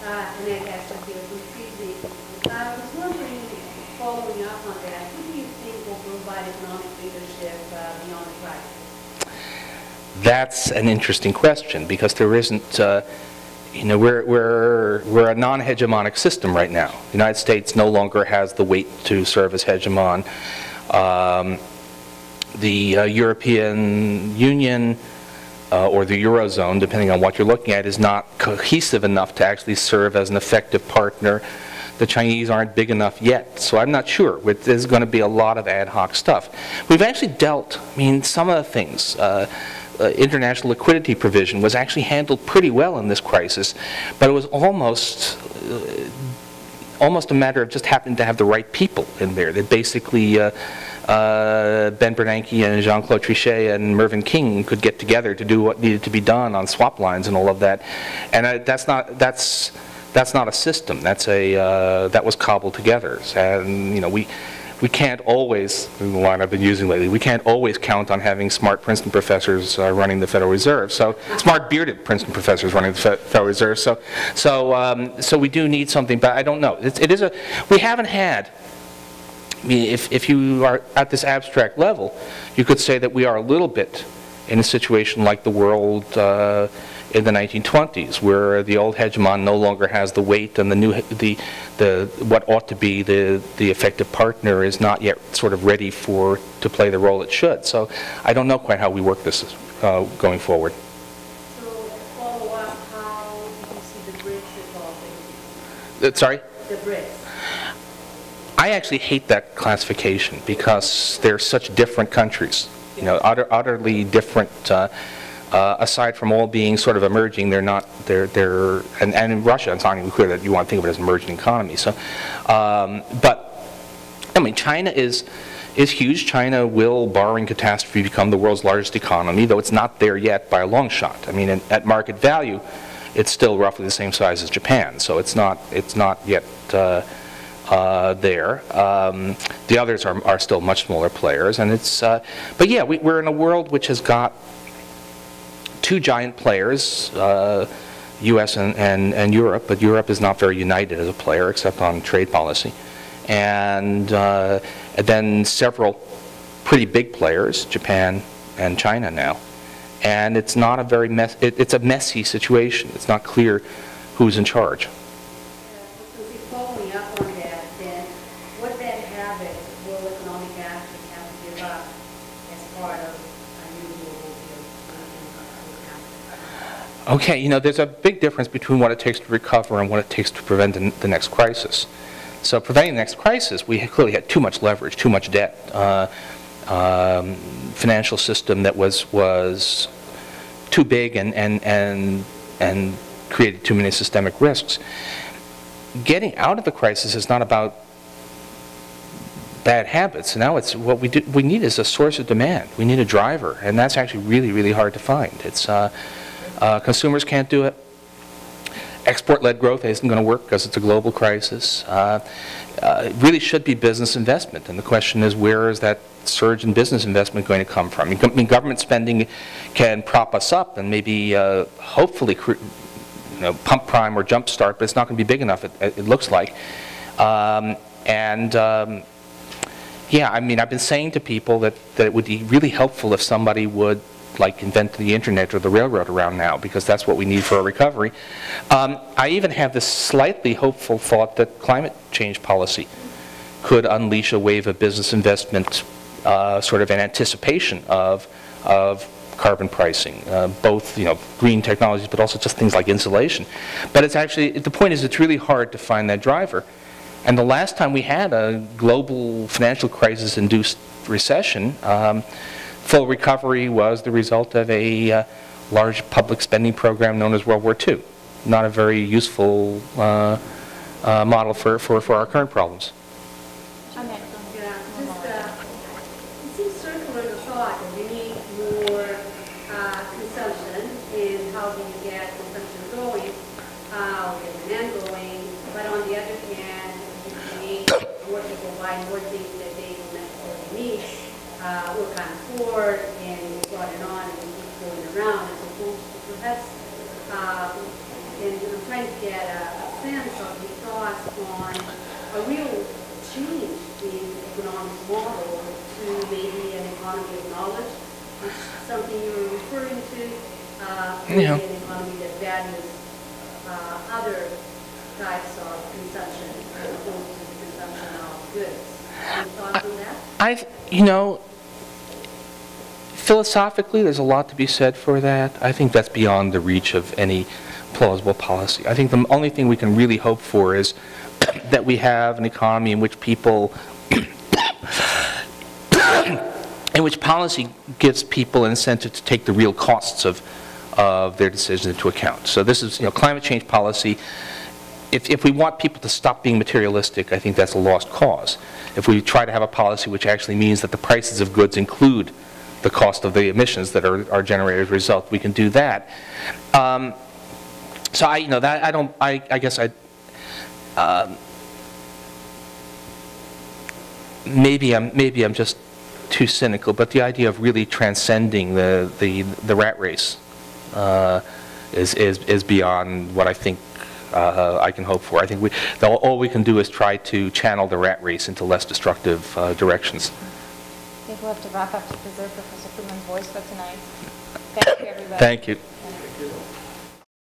Annette Hester here from CIGI'09. I was wondering, following up on that, who do you think will provide economic leadership beyond the crisis? That's an interesting question, because there isn't, we're a non-hegemonic system right now. The United States no longer has the weight to serve as hegemon. The European Union or the Eurozone, depending on what you're looking at, is not cohesive enough to actually serve as an effective partner. The Chinese aren't big enough yet, so I'm not sure. There's going to be a lot of ad hoc stuff. We've actually dealt, some of the things, international liquidity provision was actually handled pretty well in this crisis, but it was almost a matter of just happening to have the right people in there. That basically Ben Bernanke and Jean-Claude Trichet and Mervyn King could get together to do what needed to be done on swap lines and all of that. And that's not a system. That was cobbled together. And we can't always, the line I've been using lately, we can't always count on having smart Princeton professors running the Federal Reserve. So smart bearded Princeton professors running the Federal Reserve. So we do need something, but I don't know. We haven't had. If you are at this abstract level, you could say that we are a little bit in a situation like the world in the 1920s, where the old hegemon no longer has the weight, and what ought to be the effective partner is not yet sort of ready to play the role it should. So I don't know quite how we work this going forward. So follow up, how do you see the BRICS evolving? Sorry? The BRICS. I actually hate that classification, because they're such different countries, utterly different. Aside from all being sort of emerging, they're not. And in Russia, it's not even clear that you want to think of it as an emerging economy. So, but China is huge. China will, barring catastrophe, become the world's largest economy, though it's not there yet by a long shot. At market value, it's still roughly the same size as Japan. So it's not yet. There. The others are still much smaller players, and but yeah, we're in a world which has got two giant players, U.S. and Europe, but Europe is not very united as a player except on trade policy, and then several pretty big players, Japan and China now, and it's not a very it's a messy situation. It's not clear who's in charge. Following up on that, then, what bad habits will economic actors have to give up as part of a new global deal? Okay, there's a big difference between what it takes to recover and what it takes to prevent the next crisis. So preventing the next crisis, we clearly had too much leverage, too much debt, financial system that was too big and created too many systemic risks. Getting out of the crisis is not about bad habits. Now it's what we need is a source of demand. We need a driver, and that's actually really, really hard to find. It's consumers can't do it. Export-led growth isn't going to work because it's a global crisis. It really should be business investment, and the question is, where is that surge in business investment going to come from? Government spending can prop us up and maybe hopefully pump prime or jump start, but it's not going to be big enough, it looks like. Yeah, I've been saying to people that it would be really helpful if somebody would invent the internet or the railroad around now, because that's what we need for a recovery. I even have this slightly hopeful thought that climate change policy could unleash a wave of business investment sort of in anticipation of carbon pricing, both green technologies, but also just things like insulation. But it's actually, the point is, it's really hard to find that driver. And the last time we had a global financial crisis-induced recession, full recovery was the result of a large public spending program known as World War II. Not a very useful model for our current problems. Annette, it seems circular to thought that we need more consumption, and how do you get consumption going, how get demand going, but on the other hand, you need more people buy more things that they don't necessarily need, or can't afford, and on, and we keep going around, as opposed to perhaps, and trying to get a sense of your thoughts on a real change in economic model to maybe an economy of knowledge, which is something you were referring to, maybe an economy that values other types of consumption as opposed to the consumption of goods. Any thoughts on that? You know, philosophically, there's a lot to be said for that. I think that's beyond the reach of any plausible policy. I think the only thing we can really hope for is that we have an economy in which people, in which policy gives people an incentive to take the real costs of their decisions into account. So this is, climate change policy. If we want people to stop being materialistic, I think that's a lost cause. If we try to have a policy which actually means that the prices of goods include the cost of the emissions that are generated as a result, we can do that. So I guess maybe I'm just too cynical, but the idea of really transcending the rat race is beyond what I think I can hope for. I think all we can do is try to channel the rat race into less destructive directions. I think we'll have to wrap up to preserve Professor Krugman's voice for tonight. Thank you, everybody. Thank you.